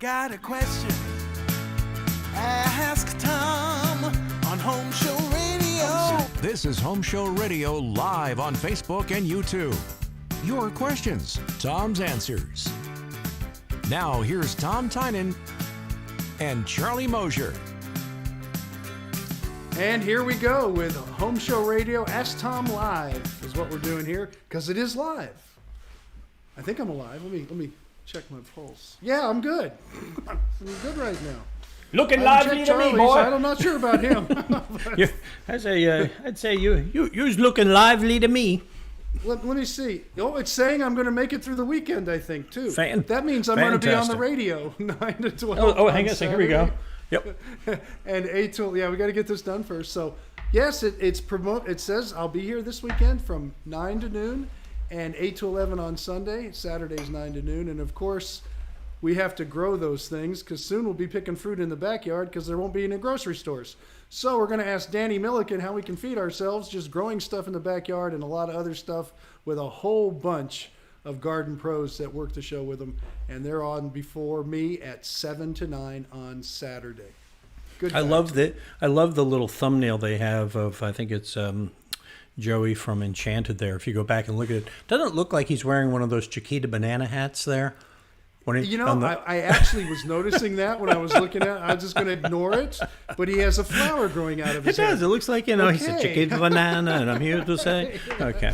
got a question. Ask Tom on Home Show Radio. This is Home Show Radio live on Facebook and YouTube. Your questions, Tom's answers. Now here's Tom Tynan and Charlie Mosier. And here we go with Home Show Radio. Ask Tom Live is what we're doing here, because it is live. I think I'm alive. Let me check my pulse. Yeah, I'm good. I'm good right now. Looking lively to me, boy. I'm not sure about him. I'd say you's looking lively to me. Let me see. Oh, it's saying I'm going to make it through the weekend, I think, too. That means I'm going to be on the radio 9 to 12. Oh, hang on a second. Here we go. Yep. And 8 to, yeah, we got to get this done first. So, yes, it says I'll be here this weekend from 9 to noon and 8 to 11 on Sunday. Saturday's 9 to noon. And, of course, we have to grow those things because soon we'll be picking fruit in the backyard because there won't be any grocery stores. So we're going to ask Danny Milliken how we can feed ourselves, just growing stuff in the backyard and a lot of other stuff with a whole bunch of garden pros that work the show with them. And they're on before me at 7 to 9 on Saturday. Good. I love the little thumbnail they have of, I think it's Joey from Enchanted there. If you go back and look at it, doesn't it look like he's wearing one of those Chiquita banana hats there? I actually was noticing that when I was looking at it. I was just going to ignore it, but he has a flower growing out of his head. It does. It looks like, okay. He's a Chiquita banana, and I'm here to say, Yes. Okay.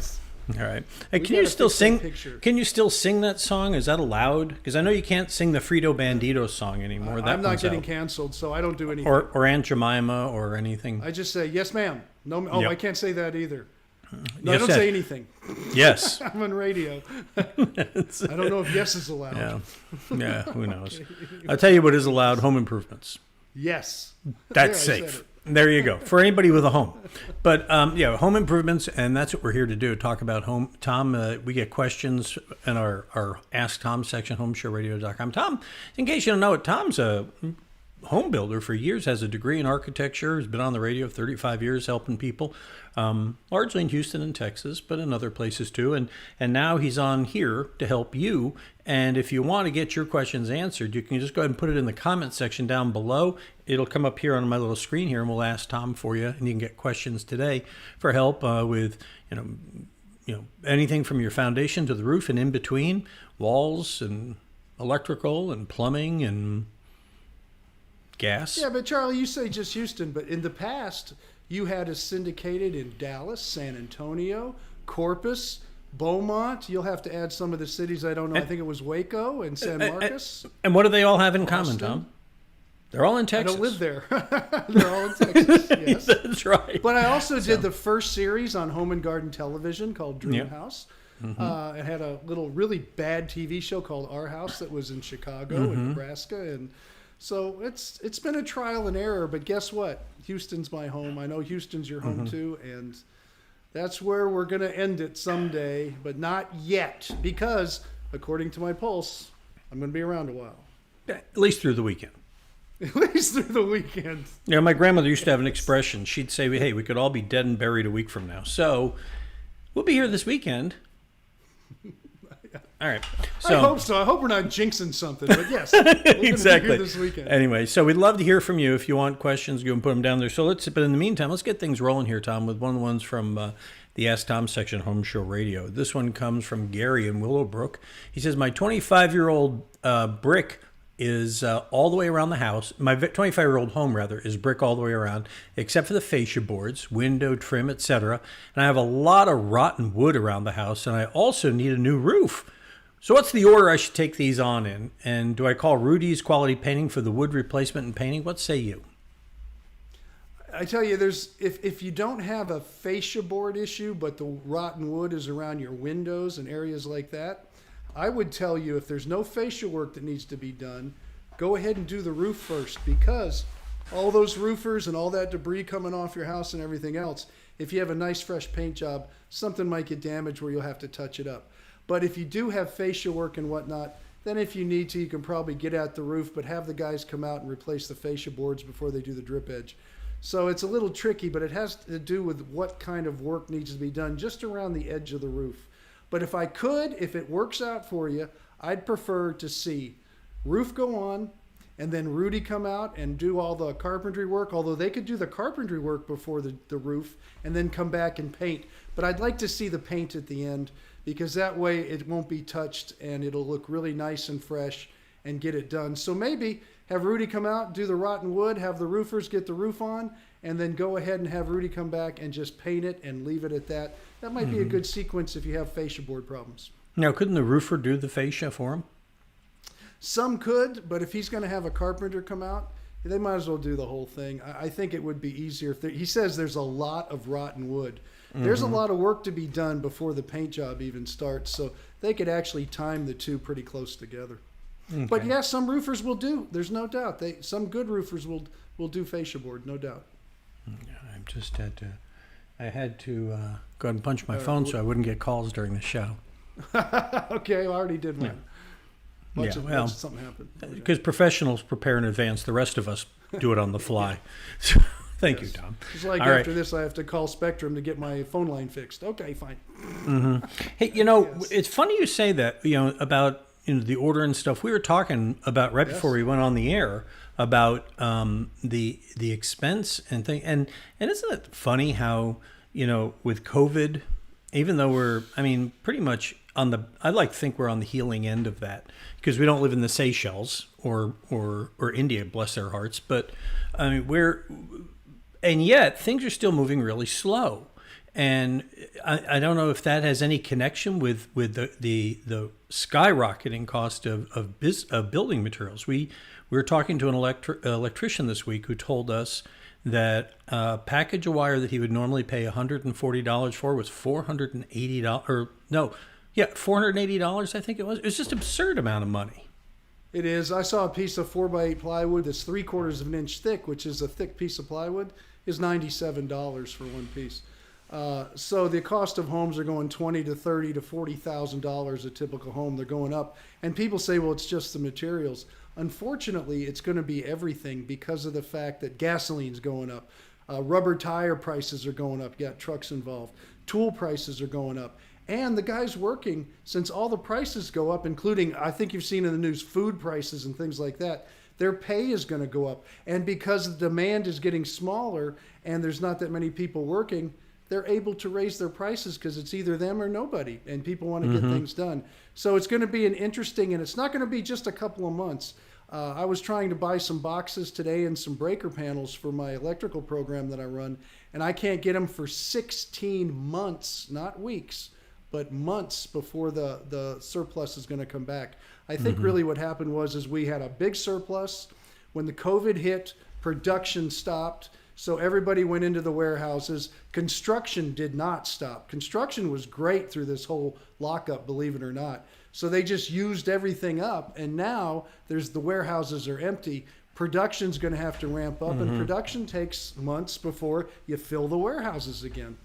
All right. Hey, can you still sing? Can you still sing that song? Is that allowed? Because I know you can't sing the Frito Bandito song anymore. I'm not getting canceled, so I don't do anything. Or Aunt Jemima or anything. I just say yes, ma'am. No. Oh, yep. I can't say that either. No, yes, I don't say anything. Yes. I'm on radio. I don't know if yes is allowed. Yeah. Who knows? I'll tell you what is allowed: home improvements. Yes. That's safe. There you go. For anybody with a home. But, home improvements, and that's what we're here to do, talk about home. Tom, we get questions in our Ask Tom section, homeshowradio.com. Tom, in case you don't know it, Tom's a home builder for years, has a degree in architecture, has been on the radio 35 years helping people, largely in Houston and Texas, but in other places too. And now he's on here to help you. And if you want to get your questions answered, you can just go ahead and put it in the comment section down below. It'll come up here on my little screen here, and we'll ask Tom for you. And you can get questions today for help with, anything from your foundation to the roof and in between, walls and electrical and plumbing and gas. Yeah, but Charlie, you say just Houston, but in the past, you had us syndicated in Dallas, San Antonio, Corpus, Beaumont. You'll have to add some of the cities I don't know. I think it was Waco and San Marcos. And what do they all have in common, Tom? They're all in Texas. I don't live there. They're all in Texas, yes. That's right. But I also did the first series on Home and Garden Television called Dream House. Mm-hmm. It had a little really bad TV show called Our House that was in Chicago and Nebraska. And so it's been a trial and error. But guess what? Houston's my home. I know Houston's your home too. And that's where we're going to end it someday, but not yet. Because, according to my pulse, I'm going to be around a while. At least through the weekend. At least through the weekend. My grandmother used to have an expression. She'd say, hey, we could all be dead and buried a week from now. So we'll be here this weekend. All right. So, I hope so. I hope we're not jinxing something, but yes. We're exactly. Be here this weekend. Anyway, so we'd love to hear from you. If you want questions, go and put them down there. But in the meantime, let's get things rolling here, Tom, with one of the ones from the Ask Tom section, Home Show Radio. This one comes from Gary in Willowbrook. He says, my 25-year-old brick is all the way around the house. My 25-year-old home, rather, is brick all the way around, except for the fascia boards, window trim, etc. And I have a lot of rotten wood around the house, and I also need a new roof. So what's the order I should take these on in? And do I call Rudy's Quality Painting for the wood replacement and painting? What say you? I tell you, if you don't have a fascia board issue, but the rotten wood is around your windows and areas like that, I would tell you if there's no fascia work that needs to be done, go ahead and do the roof first, because all those roofers and all that debris coming off your house and everything else, if you have a nice fresh paint job, something might get damaged where you'll have to touch it up. But if you do have fascia work and whatnot, then if you need to, you can probably get at the roof, but have the guys come out and replace the fascia boards before they do the drip edge. So it's a little tricky, but it has to do with what kind of work needs to be done just around the edge of the roof. But if it works out for you, I'd prefer to see roof go on, and then Rudy come out and do all the carpentry work, although they could do the carpentry work before the roof and then come back and paint. But I'd like to see the paint at the end, because that way it won't be touched and it'll look really nice and fresh and get it done. So maybe have Rudy come out, do the rotten wood, have the roofers get the roof on, and then go ahead and have Rudy come back and just paint it and leave it at that. That might be a good sequence if you have fascia board problems. Now, couldn't the roofer do the fascia for him? Some could, but if he's going to have a carpenter come out, they might as well do the whole thing. I think it would be easier if he says there's a lot of rotten wood. There's a lot of work to be done before the paint job even starts, so they could actually time the two pretty close together. Okay. But yeah, some roofers will do. There's no doubt. Some good roofers will do fascia board, no doubt. I just had to. I had to go ahead and punch my phone so I wouldn't get calls during the show. Okay, I already did one. Yeah. Watch something happen. Because professionals prepare in advance. The rest of us do it on the fly. So, thank you, Tom. It's like All after right. this, I have to call Spectrum to get my phone line fixed. Okay, fine. Hey, it's funny you say that, about the order and stuff. We were talking about right before we went on the air about the expense and thing. And isn't it funny how, with COVID, even though we're, pretty much I like to think we're on the healing end of that, because we don't live in the Seychelles or India, bless their hearts. But and yet things are still moving really slow. And I don't know if that has any connection with the skyrocketing cost of building materials. We were talking to an electrician this week who told us that a package of wire that he would normally pay $140 for was $480, $480, I think it was. It was just an absurd amount of money. It is. I saw a piece of 4x8 plywood that's 3/4 of an inch thick, which is a thick piece of plywood, is $97 for one piece. So the cost of homes are going $20,000 to $30,000 to $40,000 a typical home. They're going up, and people say, "Well, it's just the materials." Unfortunately, it's going to be everything because of the fact that gasoline's going up, rubber tire prices are going up. You got trucks involved. Tool prices are going up, and the guys working, since all the prices go up, including I think you've seen in the news food prices and things like that. Their pay is going to go up, and because the demand is getting smaller and there's not that many people working, they're able to raise their prices because it's either them or nobody, and people want to get things done. So it's going to be an interesting, and it's not going to be just a couple of months. I was trying to buy some boxes today and some breaker panels for my electrical program that I run, and I can't get them for 16 months, not weeks, but months before the surplus is going to come back. I think really what happened was we had a big surplus. When the COVID hit, production stopped. So everybody went into the warehouses. Construction did not stop. Construction was great through this whole lockup, believe it or not. So they just used everything up, and now the warehouses are empty. Production's going to have to ramp up, and production takes months before you fill the warehouses again.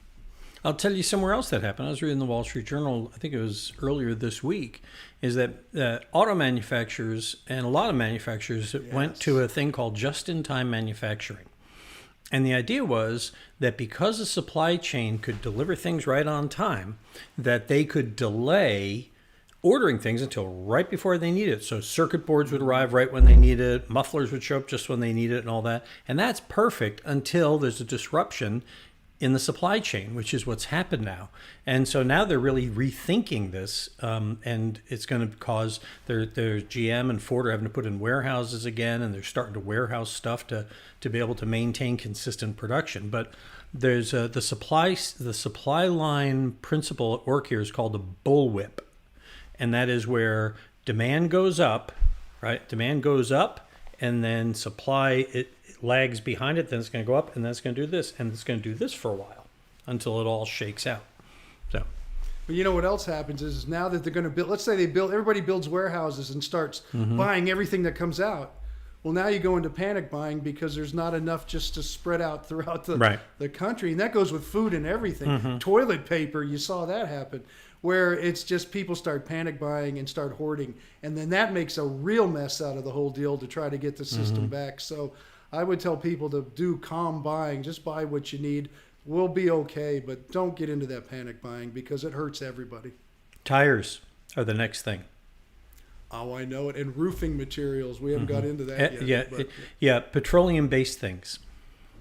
I'll tell you somewhere else that happened. I was reading the Wall Street Journal, I think it was earlier this week, is that auto manufacturers and a lot of manufacturers went to a thing called just-in-time manufacturing. And the idea was that because the supply chain could deliver things right on time, that they could delay ordering things until right before they need it. So circuit boards would arrive right when they need it, mufflers would show up just when they need it and all that. And that's perfect until there's a disruption in the supply chain, which is what's happened now. And so now they're really rethinking this, and it's going to cause their GM and Ford are having to put in warehouses again, and they're starting to warehouse stuff to be able to maintain consistent production. But there's the supply line principle at work here is called the bullwhip, and that is where demand goes up, right? Demand goes up, and then supply it lags behind it, then it's going to go up, and then it's going to do this, and it's going to do this for a while until it all shakes out. So, but you know what else happens is now that they're going to build, let's say everybody builds warehouses and starts buying everything that comes out. Well, now you go into panic buying because there's not enough just to spread out throughout the country. And that goes with food and everything. Toilet paper, you saw that happen, where it's just people start panic buying and start hoarding. And then that makes a real mess out of the whole deal to try to get the system back. So I would tell people to do calm buying. Just buy what you need. We'll be okay, but don't get into that panic buying because it hurts everybody. Tires are the next thing. Oh, I know it. And roofing materials. We haven't got into that yet. Petroleum-based things.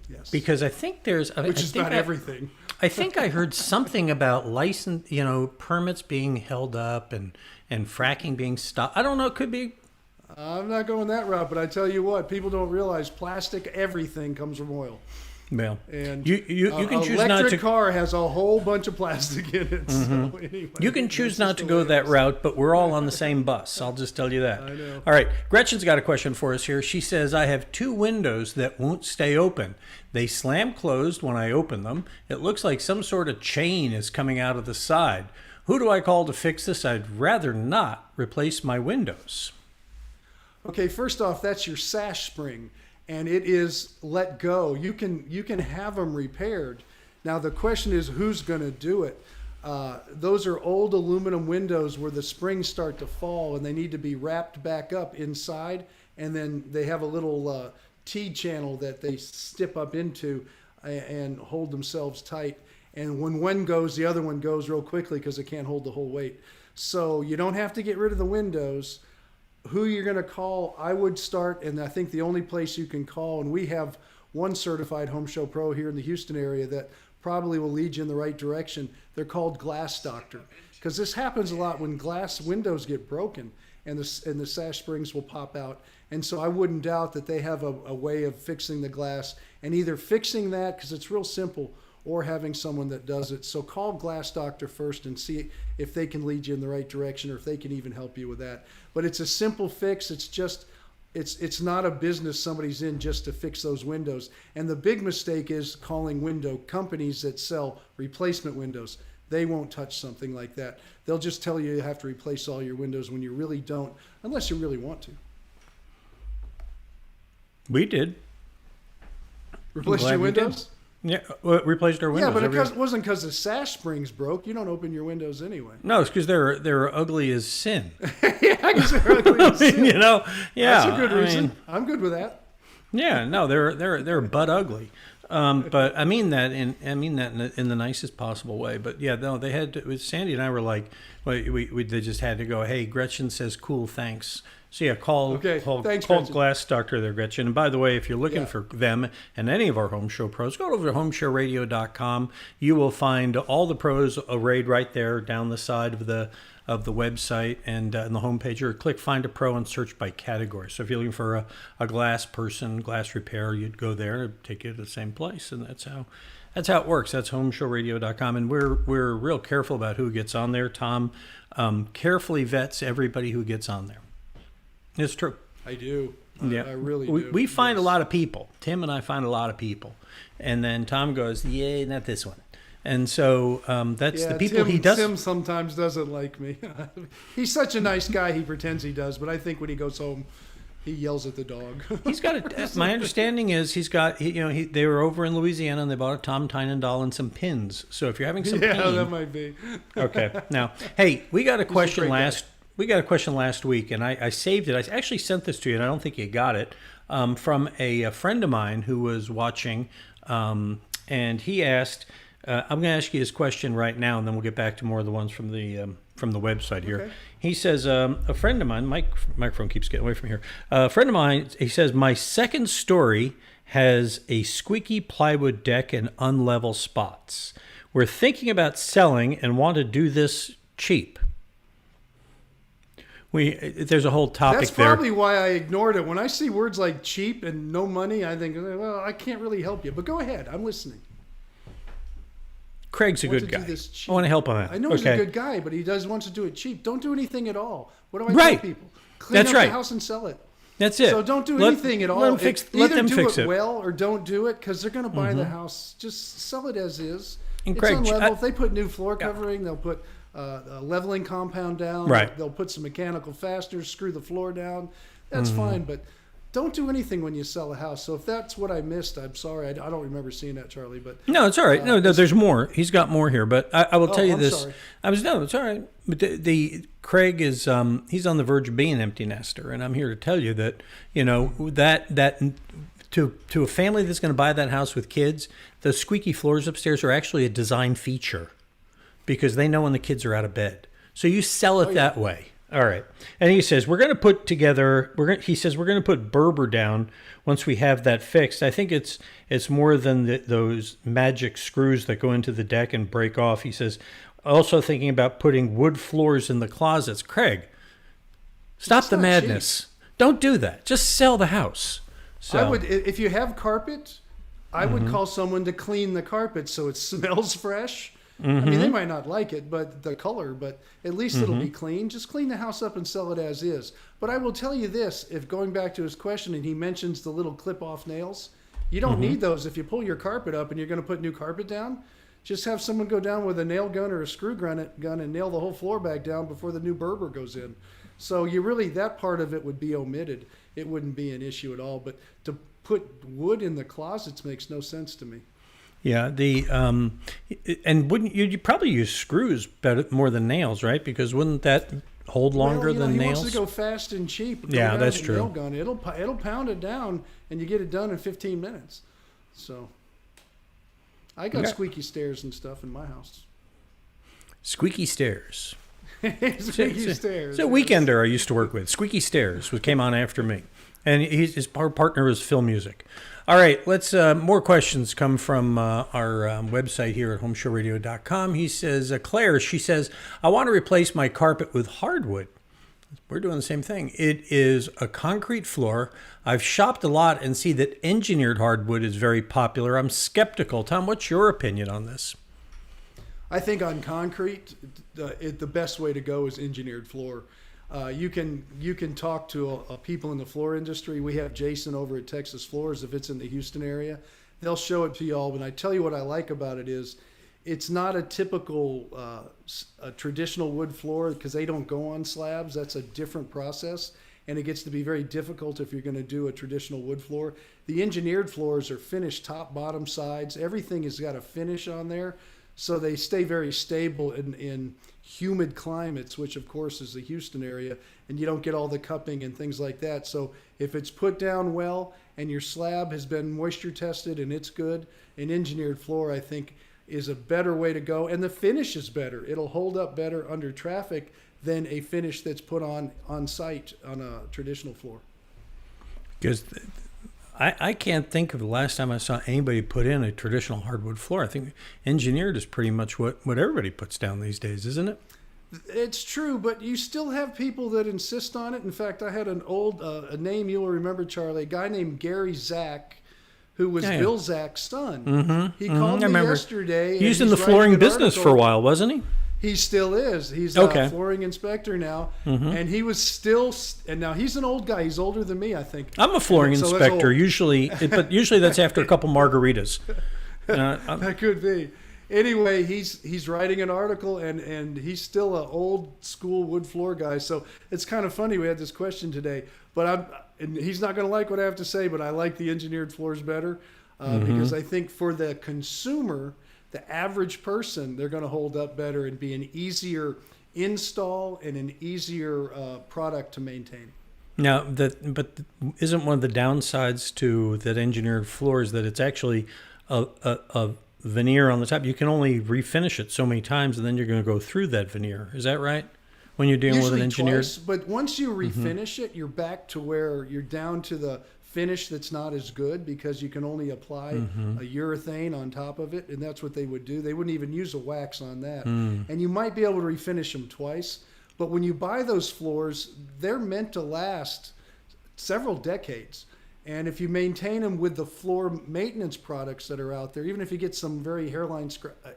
Yes. Because I think there's... Which is not everything. I think I heard something about permits being held up and fracking being stopped. I don't know. It could be... I'm not going that route, but I tell you what, people don't realize plastic, everything comes from oil. Well, and you can choose not to. Electric car has a whole bunch of plastic in it. So anyway, you can choose not to go that route, but we're all on the same bus. I'll just tell you that. I know. All right, Gretchen's got a question for us here. She says, I have 2 windows that won't stay open. They slam closed when I open them. It looks like some sort of chain is coming out of the side. Who do I call to fix this? I'd rather not replace my windows. Okay, first off, that's your sash spring, and it is let go. You can have them repaired. Now the question is, who's going to do it? Those are old aluminum windows where the springs start to fall, and they need to be wrapped back up inside, and then they have a little T channel that they step up into and hold themselves tight. And when one goes, the other one goes real quickly because it can't hold the whole weight. So you don't have to get rid of the windows. Who you're going to call, I would start, and I think the only place you can call, and we have one certified home show pro here in the Houston area that probably will lead you in the right direction. They're called Glass Doctor, because this happens a lot when glass windows get broken and the sash springs will pop out. And so I wouldn't doubt that they have a way of fixing the glass, and either fixing that, because it's real simple, or having someone that does it. So call Glass Doctor first and see if they can lead you in the right direction or if they can even help you with that. But it's a simple fix. It's just, it's not a business somebody's in just to fix those windows. And the big mistake is calling window companies that sell replacement windows. They won't touch something like that. They'll just tell you have to replace all your windows when you really don't, unless you really want to. We did. Replace your windows? Yeah, replaced our windows. Yeah, but it wasn't because the sash springs broke. You don't open your windows anyway. No, it's because they're ugly as sin. Yeah, because they're ugly as sin. Yeah. That's a good reason. I'm good with that. Yeah, no, they're butt ugly. But I mean that in the nicest possible way. But yeah, no, they had to, Sandy and I were like, they just had to go. Hey, Gretchen says cool, thanks. So yeah, call Glass Doctor there, Gretchen. And by the way, if you're looking for them and any of our home show pros, go over to homeshowradio.com. You will find all the pros arrayed right there down the side of the website and in the homepage. Or click Find a Pro and search by category. So if you're looking for a glass person, glass repair, you'd go there and take you to the same place. And that's how it works. That's homeshowradio.com. And we're real careful about who gets on there. Tom carefully vets everybody who gets on there. It's true. I do. Yeah. I really do. We find a lot of people. Tim and I find a lot of people. And then Tom goes, yeah, not this one. And so that's the people he does. Tim sometimes doesn't like me. He's such a nice guy. He pretends he does. But I think when he goes home, he yells at the dog. He's got my understanding is they were over in Louisiana and they bought a Tom Tynan doll and some pins. So if you're having some pain. Yeah, that might be. Okay. Now, hey, we got a question last week, and I saved it. I actually sent this to you, and I don't think you got it, from a friend of mine who was watching, and he asked, I'm going to ask you his question right now, and then we'll get back to more of the ones from the website here. Okay. He says, a friend of mine, microphone keeps getting away from here. A friend of mine, he says, my second story has a squeaky plywood deck and unlevel spots. We're thinking about selling and want to do this cheap. There's a whole topic there. That's probably why I ignored it. When I see words like cheap and no money, I think, well, I can't really help you. But go ahead. I'm listening. Craig's a good guy. I want to help him out. I know he's a good guy, but he wants to do it cheap. Don't do anything at all. What do I tell people? Clean up the house and sell it. That's it. So don't do anything at all. Let them fix it well or don't do it, because they're going to buy the house. Just sell it as is. And it's on level. If they put new floor covering, they'll put a leveling compound down. Right. They'll put some mechanical fasteners, screw the floor down. That's fine, but don't do anything when you sell a house. So if that's what I missed, I'm sorry. I don't remember seeing that, Charlie. But no, it's all right. No, there's more. He's got more here, but I will tell you this. Sorry. It's all right. But the Craig is he's on the verge of being an empty nester, and I'm here to tell you that that to a family that's going to buy that house with kids, the squeaky floors upstairs are actually a design feature, because they know when the kids are out of bed. So you sell it that way. All right. And he says, we're going to put together, he says, we're going to put Berber down once we have that fixed. I think it's more than those magic screws that go into the deck and break off. He says, also thinking about putting wood floors in the closets. Craig, stop the madness. Cheap. Don't do that. Just sell the house. So I would, if you have carpet, I would call someone to clean the carpet so it smells fresh. I mean, they might not like it, but the color, but at least it'll be clean. Just clean the house up and sell it as is. But I will tell you this, if going back to his question and he mentions the little clip-off nails, you don't need those if you pull your carpet up and you're going to put new carpet down. Just have someone go down with a nail gun or a screw gun and nail the whole floor back down before the new Berber goes in. So that part of it would be omitted. It wouldn't be an issue at all. But to put wood in the closets makes no sense to me. Yeah, and wouldn't you'd probably use screws more than nails, right? Because wouldn't that hold longer than nails? He wants to go fast and cheap. Yeah, that's true. Nail gun. It'll pound it down, and you get it done in 15 minutes. So, I got squeaky stairs and stuff in my house. Squeaky stairs. Squeaky stairs. It's a weekender I used to work with. Squeaky Stairs, which came on after me, and his partner was Phil Music. All right, let's. More questions come from our website here at homeshowradio.com. He says, Claire, she says, I want to replace my carpet with hardwood. We're doing the same thing. It is a concrete floor. I've shopped a lot and see that engineered hardwood is very popular. I'm skeptical. Tom, what's your opinion on this? I think on concrete, the best way to go is engineered floor. You can talk to people in the floor industry. We have Jason over at Texas Floors if it's in the Houston area. They'll show it to you all. But I tell you what I like about it is it's not a typical a traditional wood floor because they don't go on slabs. That's a different process. And it gets to be very difficult if you're going to do a traditional wood floor. The engineered floors are finished top, bottom, sides. Everything has got a finish on there. So they stay very stable in humid climates, which of course is the Houston area, and you don't get all the cupping and things like that. So if it's put down well and your slab has been moisture tested and it's good, an engineered floor I think is a better way to go. And the finish is better. It'll hold up better under traffic than a finish that's put on site on a traditional floor. Because I can't think of the last time I saw anybody put in a traditional hardwood floor. I think engineered is pretty much what everybody puts down these days, isn't it? It's true, but you still have people that insist on it. In fact, I had an old, a name you'll remember, Charlie, a guy named Gary Zach, who was Bill Zach's son. He called me yesterday. He was in the flooring business for a while, wasn't he? He still is. He's a flooring inspector now, and he was still. And now he's an old guy. He's older than me, I think. I'm a flooring inspector usually, but usually that's after a couple margaritas. That could be. Anyway, he's writing an article, and he's still an old school wood floor guy. So it's kind of funny we had this question today, but and he's not going to like what I have to say, but I like the engineered floors better because I think for the consumer, the average person, they're going to hold up better and be an easier install and an easier product to maintain. Now, but isn't one of the downsides to that engineered floors that it's actually a veneer on the top? You can only refinish it so many times, and then you're going to go through that veneer. Is that right? When you're dealing with an engineered, twice, but once you refinish it, you're back to where you're down to the finish that's not as good because you can only apply a urethane on top of it, and that's what they would do. They wouldn't even use a wax on that. And you might be able to refinish them twice, but when you buy those floors, they're meant to last several decades. And if you maintain them with the floor maintenance products that are out there, even if you get some very hairline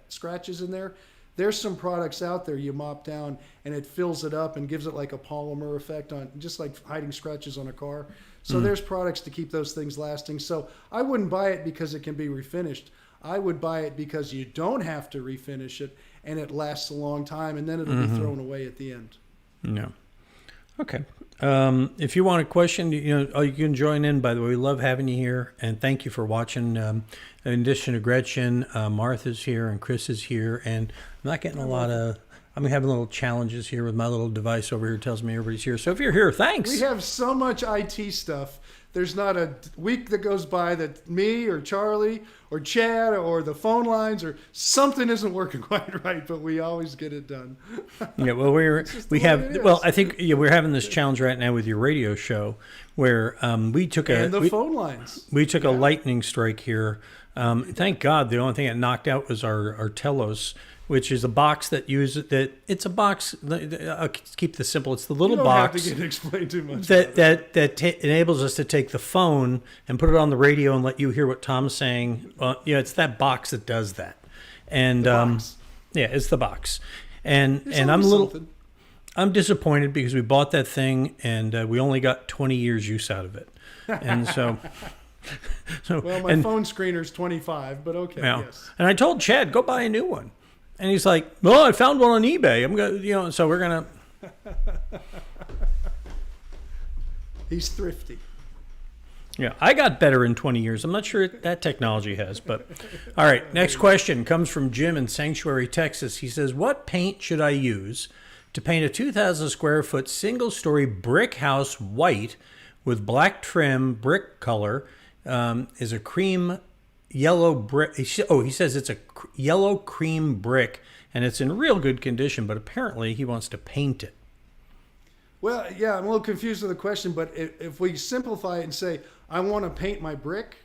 scratches in there, there's some products out there you mop down and it fills it up and gives it like a polymer effect on, just like hiding scratches on a car. So there's products to keep those things lasting. So I wouldn't buy it because it can be refinished. I would buy it because you don't have to refinish it and it lasts a long time, and then it'll be thrown away at the end. No. Okay. If you want a question, you can join in. By the way, we love having you here, and thank you for watching. In addition to Gretchen, Martha's here and Chris is here, and I'm not getting a lot of I'm having little challenges here with my little device over here. Tells me everybody's here. So if you're here, thanks. We have so much IT stuff. There's not a week that goes by that me or Charlie or Chad or the phone lines or something isn't working quite right, but we always get it done. Yeah, well, I think we're having this challenge right now with your radio show where we took phone lines. We took a lightning strike here. Thank God the only thing that knocked out was our Telos, which is a box it's a box. I'll keep this simple. It's the little box. You don't have to get explained too much. That enables us to take the phone and put it on the radio and let you hear what Tom's saying. It's that box that does that. And it's the box. And I'm disappointed because we bought that thing and we only got 20 years use out of it. And so. My phone screener's 25, but okay. Yeah. Yes. And I told Chad, go buy a new one. And he's like, "Well, I found one on eBay. I'm gonna, so we're gonna." He's thrifty. Yeah, I got better in 20 years. I'm not sure that technology has, but all right. Next question comes from Jim in Sanctuary, Texas. He says, "What paint should I use to paint a 2,000 square foot single story brick house white with black trim brick color? Is a cream." Yellow brick. He says it's a yellow cream brick and it's in real good condition, but apparently he wants to paint it. Well, yeah, I'm a little confused with the question, but if we simplify it and say, I want to paint my brick,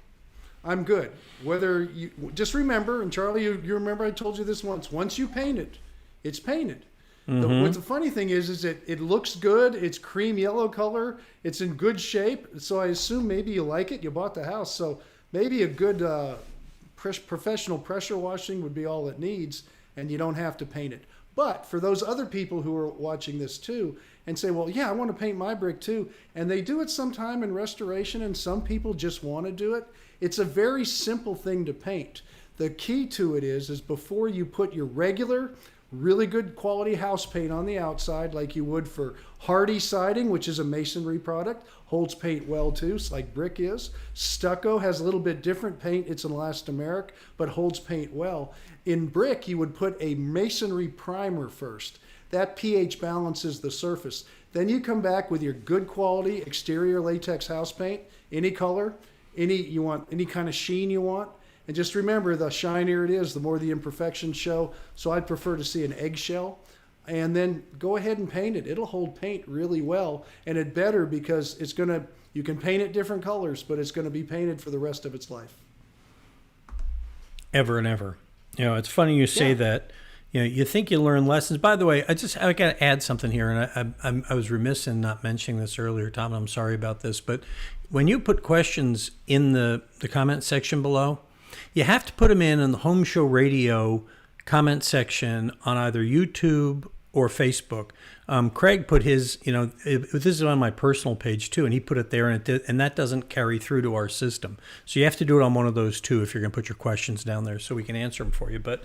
I'm good. Whether you just remember, and Charlie, you remember I told you this once you paint it, it's painted. Mm-hmm. What's the funny thing is that it looks good. It's cream yellow color. It's in good shape. So I assume maybe you like it. You bought the house. So maybe a good professional pressure washing would be all it needs, and you don't have to paint it. But for those other people who are watching this too and say, well, yeah, I want to paint my brick too, and they do it sometime in restoration, and some people just want to do it, it's a very simple thing to paint. The key to it is before you put your regular, really good quality house paint on the outside, like you would for hardy siding, which is a masonry product, holds paint well too, like brick is. Stucco has a little bit different paint. It's an elastomeric, but holds paint well. In brick, you would put a masonry primer first. That pH balances the surface. Then you come back with your good quality exterior latex house paint, any color, you want any kind of sheen you want. And just remember, the shinier it is, the more the imperfections show. So I'd prefer to see an eggshell. And then go ahead and paint it. It'll hold paint really well. And it better because you can paint it different colors, but it's going to be painted for the rest of its life. Ever and ever. It's funny you say that. You think you learn lessons. By the way, I got to add something here, and I was remiss in not mentioning this earlier, Tom. I'm sorry about this, but when you put questions in the comment section below, you have to put them in the Home Show Radio comment section on either YouTube or Facebook. Craig put his, this is on my personal page too, and he put it there, and that doesn't carry through to our system. So you have to do it on one of those two if you're going to put your questions down there so we can answer them for you. But,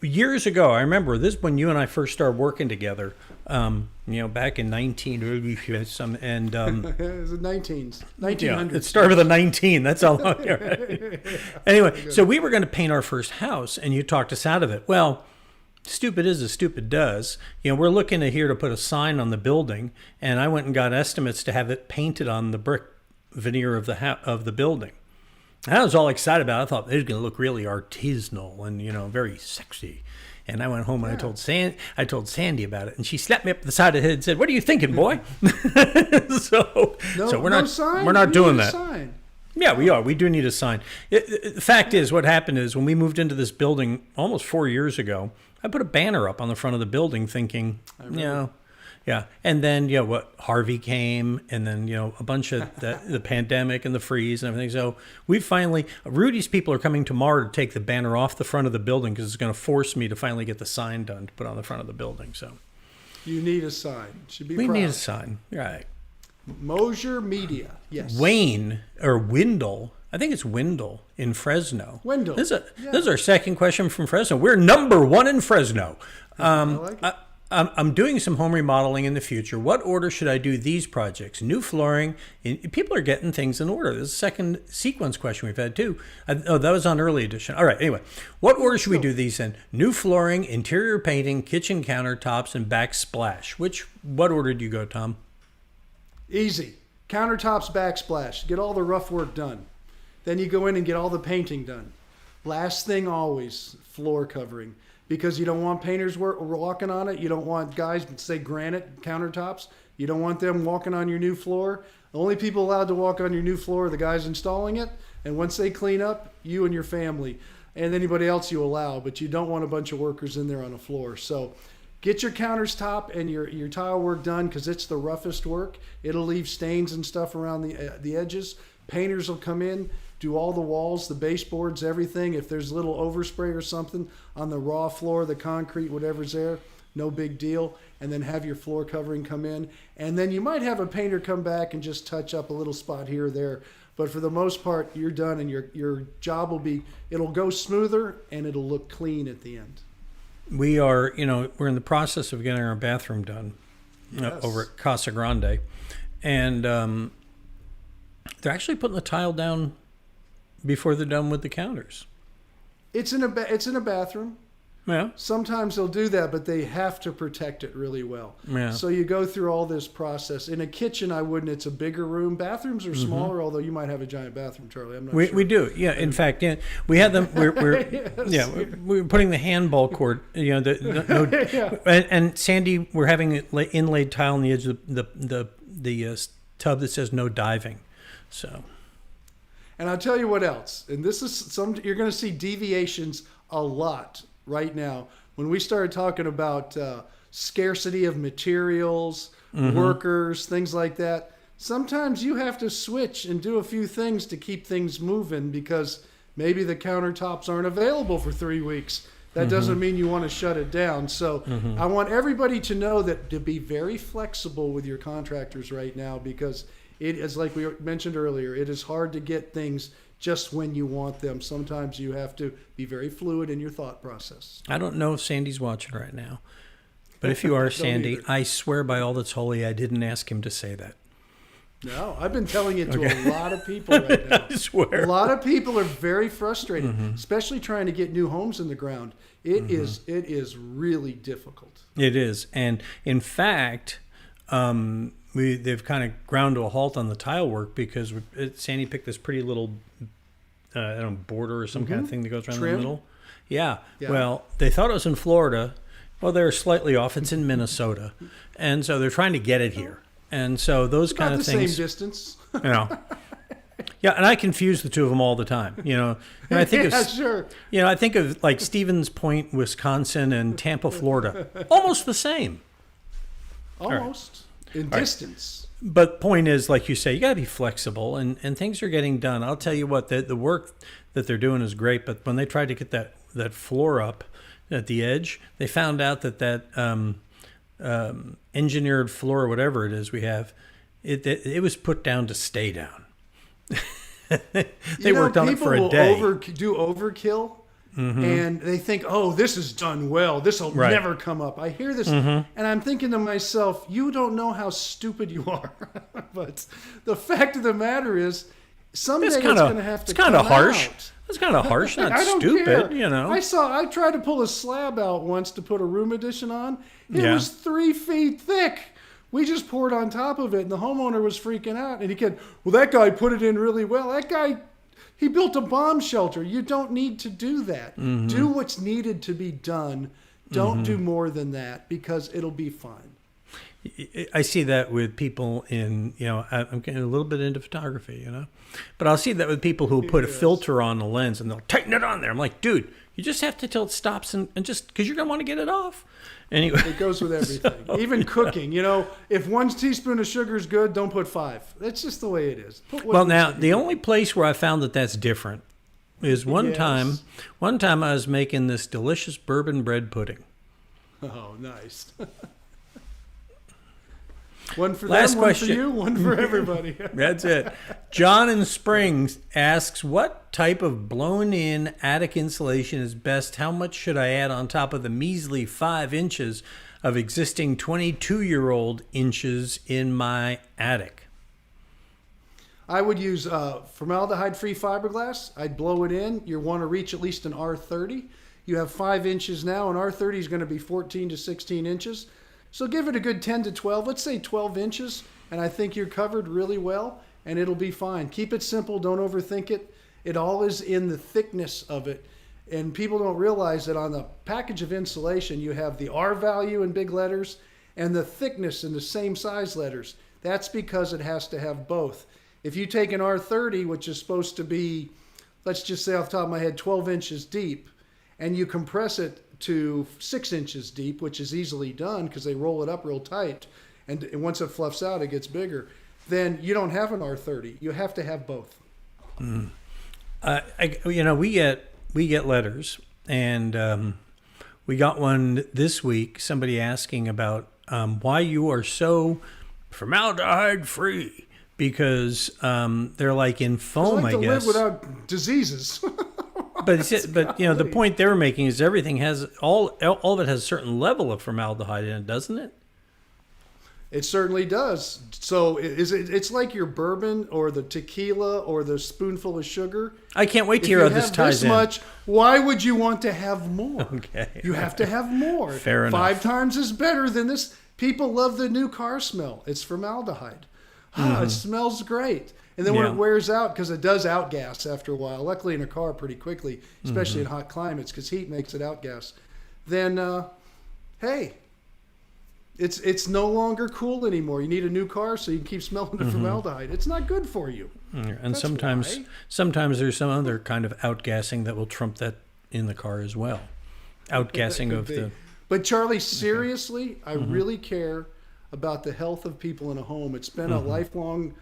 years ago, I remember this when you and I first started working together, back in 19, and it was the 1900s. Yeah, it started with a 19. That's how long. Right? Anyway, so we were going to paint our first house, and you talked us out of it. Well, stupid is as stupid does. We're looking here to put a sign on the building, and I went and got estimates to have it painted on the brick veneer of the building. And I was all excited about it. I thought it was going to look really artisanal and very sexy. And I went home and I told Sandy about it, and she slapped me up the side of the head and said, "What are you thinking, boy?" so we're not doing that. Sign. Yeah, we are. We do need a sign. The fact is, what happened is when we moved into this building almost 4 years ago, I put a banner up on the front of the building thinking, yeah. And then, Harvey came, and then, a bunch of the pandemic and the freeze and everything. So Rudy's people are coming tomorrow to take the banner off the front of the building because it's going to force me to finally get the sign done to put on the front of the building. So you need a sign. We need a sign. Right. Mosier Media. Yes. Wendell. I think it's Wendell in Fresno. Wendell. This is our second question from Fresno. We're number one in Fresno. I like it. I'm doing some home remodeling in the future. What order should I do these projects? New flooring. People are getting things in order. This is a second sequence question we've had too. Oh, that was on early edition. All right. Anyway, what order should we do these in? New flooring, interior painting, kitchen countertops, and backsplash. What order do you go, Tom? Easy. Countertops, backsplash. Get all the rough work done. Then you go in and get all the painting done. Last thing always, floor covering. Because you don't want painters walking on it. You don't want guys, say granite countertops. You don't want them walking on your new floor. The only people allowed to walk on your new floor are the guys installing it. And once they clean up, you and your family and anybody else you allow. But you don't want a bunch of workers in there on the floor. So get your countertop and your tile work done because it's the roughest work. It'll leave stains and stuff around the edges. Painters will come in, do all the walls, the baseboards, everything. If there's a little overspray or something on the raw floor, the concrete, whatever's there, no big deal. And then have your floor covering come in. And then you might have a painter come back and just touch up a little spot here or there. But for the most part, you're done and your job it'll go smoother and it'll look clean at the end. We're in the process of getting our bathroom done over at Casa Grande. And they're actually putting the tile down before they're done with the counters. It's in a bathroom. Yeah. Sometimes they'll do that, but they have to protect it really well. Yeah. So you go through all this process. In a kitchen, I wouldn't. It's a bigger room. Bathrooms are smaller, although you might have a giant bathroom, Charlie. I'm not sure. We do. Yeah. In fact, we had them. We're we're putting the handball court. And Sandy, we're having an inlaid tile on the edge of the tub that says no diving. So. And I'll tell you what else. And this is you're going to see deviations a lot right now. When we started talking about scarcity of materials, workers, things like that, sometimes you have to switch and do a few things to keep things moving because maybe the countertops aren't available for 3 weeks. That doesn't mean you want to shut it down. So I want everybody to know that to be very flexible with your contractors right now because it is like we mentioned earlier, it is hard to get things just when you want them. Sometimes you have to be very fluid in your thought process. I don't know if Sandy's watching right now, but if you are, Sandy, I swear by all that's holy, I didn't ask him to say that. No, I've been telling it to a lot of people right now. I swear. A lot of people are very frustrated, especially trying to get new homes in the ground. It is really difficult. It is. And in fact, they've kind of ground to a halt on the tile work because Sandy picked this pretty little border or some kind of thing that goes around the middle. Yeah. Well, they thought it was in Florida. Well, they're slightly off. It's in Minnesota. And so they're trying to get it here. And so those kind of things. Same distance. Yeah, and I confuse the two of them all the time. And I think sure. I think of like Stevens Point, Wisconsin, and Tampa, Florida. Almost the same. Almost. In distance. Right. But point is, like you say, you got to be flexible, and things are getting done. I'll tell you what, the work that they're doing is great, but when they tried to get that floor up at the edge, they found out that engineered floor, whatever it is we have, it was put down to stay down. They worked on it for a day. People will do overkill. And they think, oh, this is done well. This will never come up. I hear this, and I'm thinking to myself, you don't know how stupid you are. But the fact of the matter is, someday it's going to have to come harsh. out. It's kind of harsh, not I don't stupid, care. I tried to pull a slab out once to put a room addition on. It was 3 feet thick. We just poured on top of it, and the homeowner was freaking out. And he said, well, that guy put it in really well. That guy... He built a bomb shelter. You don't need to do that. Do what's needed to be done. Don't do more than that because it'll be fine. I see that with people I'm getting a little bit into photography, but I'll see that with people who put a filter on the lens and they'll tighten it on there. I'm like, dude, you just have to till it stops and just because you're going to want to get it off. Anyway. It goes with everything. Even cooking, if 1 teaspoon of sugar is good, don't put 5. That's just the way it is. Well, now, the only place where I found that that's different is one time I was making this delicious bourbon bread pudding. Oh, nice. One for Last them, question. one for you, one for everybody. That's it. John in Springs asks, what type of blown-in attic insulation is best? How much should I add on top of the measly 5 inches of existing 22-year-old inches in my attic? I would use formaldehyde-free fiberglass. I'd blow it in. You want to reach at least an R30. You have 5 inches now, and R30 is going to be 14 to 16 inches. So give it a good 10 to 12, let's say 12 inches, and I think you're covered really well, and it'll be fine. Keep it simple. Don't overthink it. It all is in the thickness of it. And people don't realize that on the package of insulation, you have the R value in big letters and the thickness in the same size letters. That's because it has to have both. If you take an R30, which is supposed to be, let's just say off the top of my head, 12 inches deep, and you compress it to 6 inches deep, which is easily done because they roll it up real tight, and once it fluffs out, it gets bigger, then you don't have an R30. You have to have both. We get letters, and we got one this week, somebody asking about why you are so formaldehyde-free, because they're like in foam, I I guess. live without diseases. But the point they were making is everything has all of it has a certain level of formaldehyde in it, doesn't it? It certainly does. So it's like your bourbon or the tequila or the spoonful of sugar. I can't wait to hear how this ties in. Much, why would you want to have more? Okay. You have to have more. Fair enough. 5 times is better than this. People love the new car smell. It's formaldehyde. It smells great. And then when it wears out, because it does outgas after a while, luckily in a car pretty quickly, especially in hot climates, because heat makes it outgas, then, hey, it's no longer cool anymore. You need a new car so you can keep smelling the formaldehyde. It's not good for you. And sometimes there's some other kind of outgassing that will trump that in the car as well. Outgassing of the... But Charlie, seriously, I really care about the health of people in a home. It's been a lifelong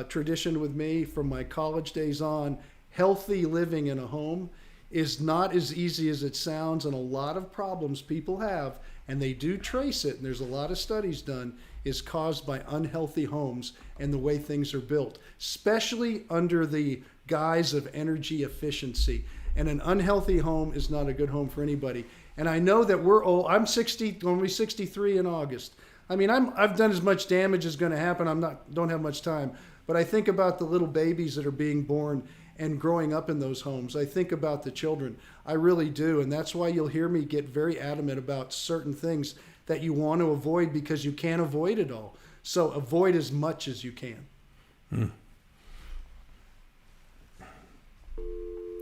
tradition with me from my college days on. Healthy living in a home is not as easy as it sounds, and a lot of problems people have, and they do trace it, and there's a lot of studies done, is caused by unhealthy homes and the way things are built, especially under the guise of energy efficiency. And an unhealthy home is not a good home for anybody. And I know that we're old. I'm 60, going to be 63 in August. I mean, I've done as much damage as going to happen. Don't have much time, but I think about the little babies that are being born and growing up in those homes. I think about the children. I really do, and that's why you'll hear me get very adamant about certain things that you want to avoid because you can't avoid it all. So avoid as much as you can.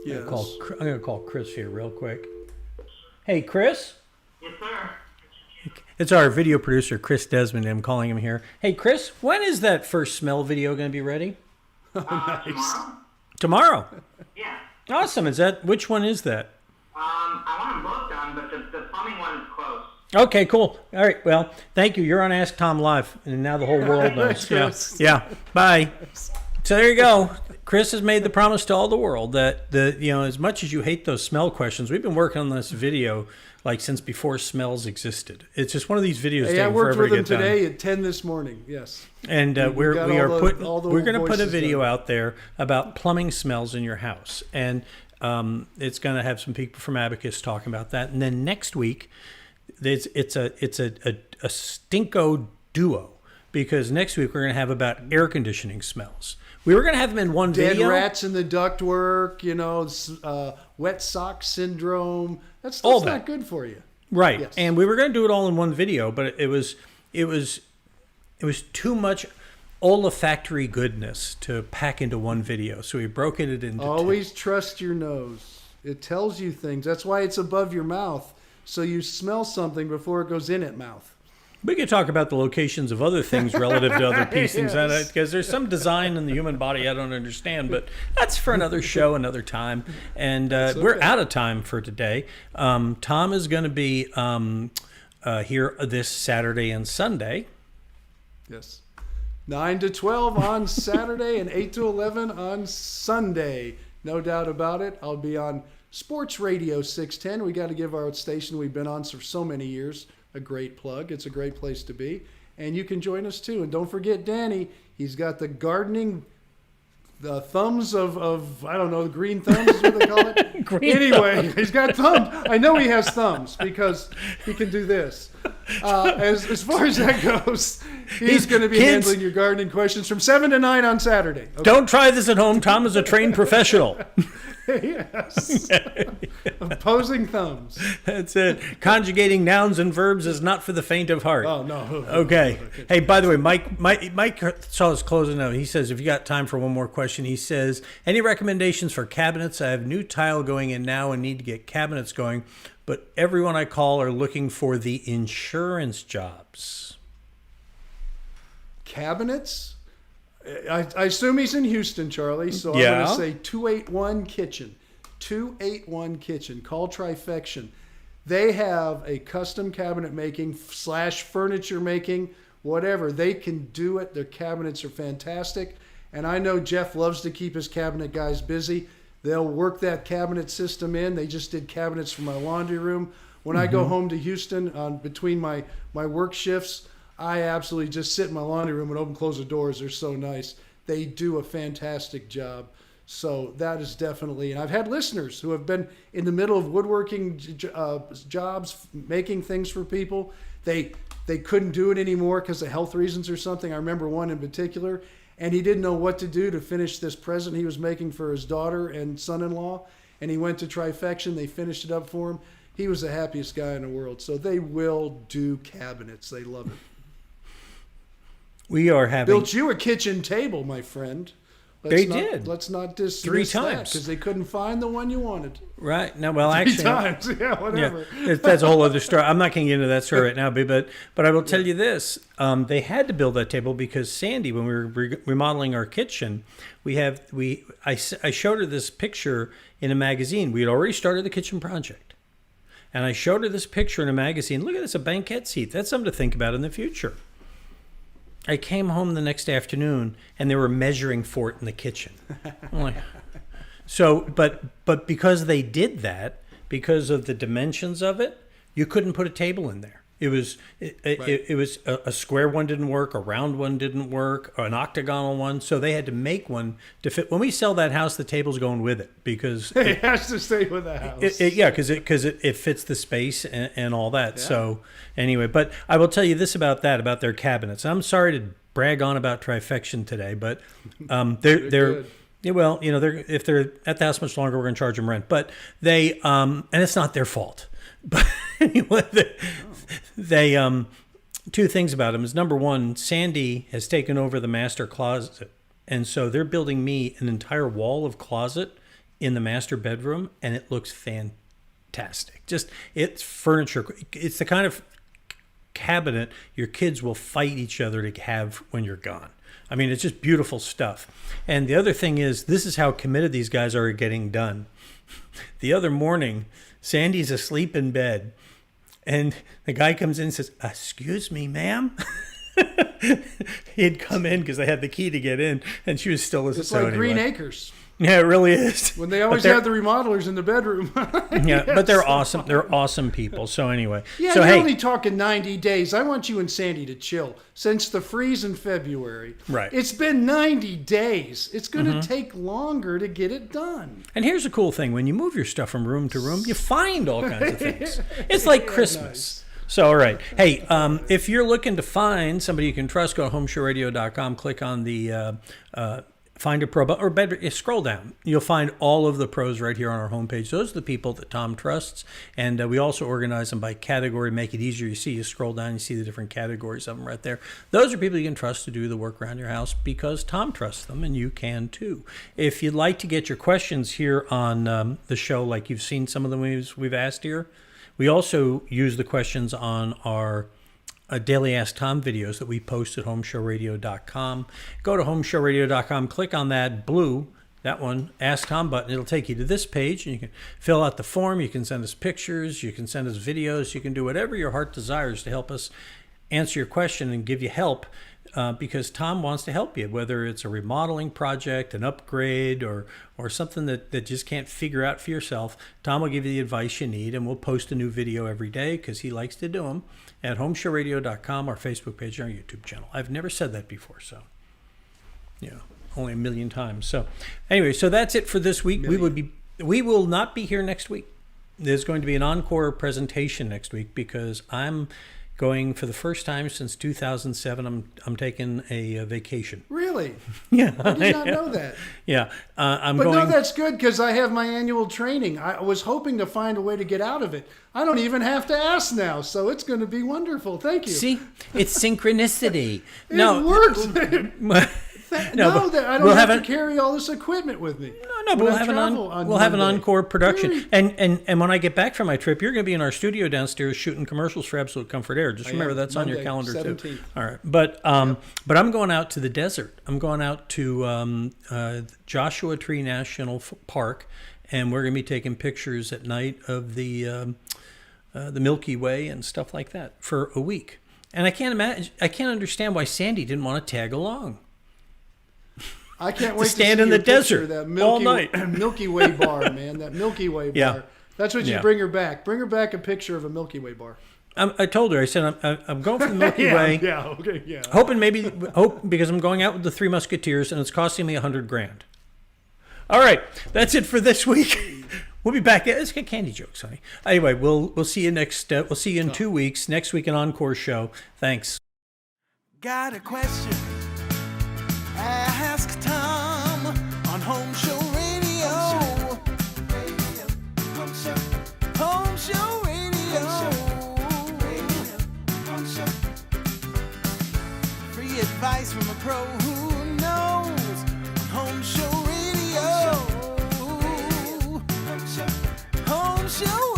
Yeah, I'm going to call Chris here real quick. Hey, Chris. Yes, sir. It's our video producer, Chris Desmond. I'm calling him here. Hey, Chris, when is that first smell video going to be ready? Nice. Tomorrow? Yeah. Awesome. Which one is that? I want them both done, but the plumbing one is close. Okay, cool. All right. Well, thank you. You're on Ask Tom Live, and now the whole world knows. Yeah. Bye. So there you go. Chris has made the promise to all the world that as much as you hate those smell questions, we've been working on this video like since before smells existed. It's just one of these videos. Hey, I worked with them today at 10 this morning. Yes. And we're going to put a video out there about plumbing smells in your house, and it's going to have some people from Abacus talking about that. And then next week, it's a stinko duo, because next week we're going to have about air conditioning smells. We were going to have them in one video. Dead rats in the ductwork, wet sock syndrome. That's not good for you. Right. Yes. And we were going to do it all in one video, but it was too much olfactory goodness to pack into one video. So we broke it into Always two. Trust your nose. It tells you things. That's why it's above your mouth. So you smell something before it goes in at mouth. We could talk about the locations of other things relative to other pieces, Yes. because there's some design in the human body I don't understand, but that's for another show, another time. And we're out of time for today. Tom is going to be here this Saturday and Sunday. Yes. 9 to 12 on Saturday and 8 to 11 on Sunday. No doubt about it. I'll be on Sports Radio 610. We got to give our station we've been on for so many years a great plug. It's a great place to be. and you can join us too. And don't forget Danny. He's got the gardening, the thumbs of I don't know, the green thumbs is what they call it. Anyway, he's got thumbs. I know he has thumbs because he can do this. As far as that goes, he's going to be handling your gardening questions from 7 to 9 on Saturday. Okay? Don't try this at home. Tom is a trained professional. Yes. Opposing thumbs. That's it. Conjugating nouns and verbs is not for the faint of heart. Oh, no. Okay. Hey, by the way, Mike saw us closing out. He says, if you got time for one more question, he says, any recommendations for cabinets? I have new tile going in now and need to get cabinets going, but everyone I call are looking for the insurance jobs. Cabinets? I assume he's in Houston, Charlie, so I'm going to say 281 Kitchen. 281 Kitchen. Call Trifection. They have a custom cabinet making / furniture making, whatever. They can do it. Their cabinets are fantastic. And I know Jeff loves to keep his cabinet guys busy. They'll work that cabinet system in. They just did cabinets for my laundry room. When I go home to Houston between my work shifts, I absolutely just sit in my laundry room and open close the doors. They're so nice. They do a fantastic job. So that is definitely, and I've had listeners who have been in the middle of woodworking jobs, making things for people. They couldn't do it anymore because of health reasons or something. I remember one in particular, and he didn't know what to do to finish this present he was making for his daughter and son-in-law. And he went to Trifection. They finished it up for him. He was the happiest guy in the world. So they will do cabinets. They love it. We are having built you a kitchen table, my friend. Let's not dismiss 3 times because they couldn't find the one you wanted. Right. No, well, 3 actually, times. Yeah, whatever. Yeah, that's a whole other story. I'm not going to get into that story right now, but I will tell you this: they had to build that table because Sandy, when we were remodeling our kitchen, I showed her this picture in a magazine. We had already started the kitchen project, and I showed her this picture in a magazine. Look at this, a banquette seat. That's something to think about in the future. I came home the next afternoon and they were measuring for it in the kitchen. I'm like, so, but because they did that, because of the dimensions of it, you couldn't put a table in there. It was a square one didn't work, a round one didn't work, an octagonal one. So they had to make one to fit. When we sell that house, the table's going with it because it has to stay with the house. Because it fits the space and all that. Yeah. So anyway, but I will tell you this about their cabinets. I'm sorry to brag on about Trifection today, but they're well, if they're at the house much longer, we're going to charge them rent. But they and it's not their fault. But anyway, they 2 things about them is, number one, Sandy has taken over the master closet, and so they're building me an entire wall of closet in the master bedroom, and it looks fantastic. Just, it's furniture. It's the kind of cabinet your kids will fight each other to have when you're gone. I mean, it's just beautiful stuff. And the other thing is, this is how committed these guys are getting done. The other morning, Sandy's asleep in bed, and the guy comes in and says, "Excuse me, ma'am." He had come in because they had the key to get in, and she was still asleep. It's like anyway. Green Acres. Yeah, it really is. When they always had the remodelers in the bedroom. Yeah, yes. But they're awesome. They're awesome people. So anyway. Yeah, so, you're only talking 90 days. I want you and Sandy to chill. Since the freeze in February, right? It's been 90 days. It's going to take longer to get it done. And here's the cool thing. When you move your stuff from room to room, you find all kinds of things. It's like Christmas. Nice. So, all right. Hey, if you're looking to find somebody you can trust, go to homeshowradio.com, click on the Find a Pro, or better, scroll down. You'll find all of the pros right here on our homepage. Those are the people that Tom trusts, and we also organize them by category, make it easier. You scroll down, you see the different categories of them right there. Those are people you can trust to do the work around your house because Tom trusts them, and you can too. If you'd like to get your questions here on the show, like you've seen some of them we've asked here, we also use the questions on our daily Ask Tom videos that we post at homeshowradio.com. Go to homeshowradio.com, click on that blue, that one, Ask Tom button. It'll take you to this page, and you can fill out the form. You can send us pictures. You can send us videos. You can do whatever your heart desires to help us answer your question and give you help. because Tom wants to help you, whether it's a remodeling project, an upgrade, or something that just can't figure out for yourself. Tom will give you the advice you need, and we'll post a new video every day because he likes to do them at homeshowradio.com, our Facebook page, and our YouTube channel. I've never said that before, so only a million times. So anyway, so that's it for this week. We will not be here next week. There's going to be an encore presentation next week because I'm going for the first time since 2007. I'm taking a vacation. Really? Yeah. I did not know that. Yeah. I'm But going. no, that's good because I have my annual training. I was hoping to find a way to get out of it. I don't even have to ask now, so it's going to be wonderful. Thank you. See, it's synchronicity. It works. I that I don't have to carry all this equipment with me. No, but we'll have an encore production. And when I get back from my trip, you're going to be in our studio downstairs shooting commercials for Absolute Comfort Air. Just remember that's Monday, on your calendar 17th. Too. All right, but I'm going out to the desert. I'm going out to Joshua Tree National Park, and we're going to be taking pictures at night of the Milky Way and stuff like that for a week. And I can't understand why Sandy didn't want to tag along. I can't wait to stand see in the your picture desert of that all night. Milky Way bar, man. That Milky Way bar. Yeah. That's what you bring her back. Bring her back a picture of a Milky Way bar. I told her. I said I'm going for the Milky Way. Yeah. Okay. Yeah. Hoping because I'm going out with the Three Musketeers and it's costing me $100,000. All right, that's it for this week. We'll be back. Let's get candy jokes, honey. Anyway, we'll see you next. We'll see you in 2 weeks. Next week, an encore show. Thanks. Got a question? Ask Tom on Home Show Radio. Home Show Radio. Free advice from a pro who knows. Home Show Radio. Home Show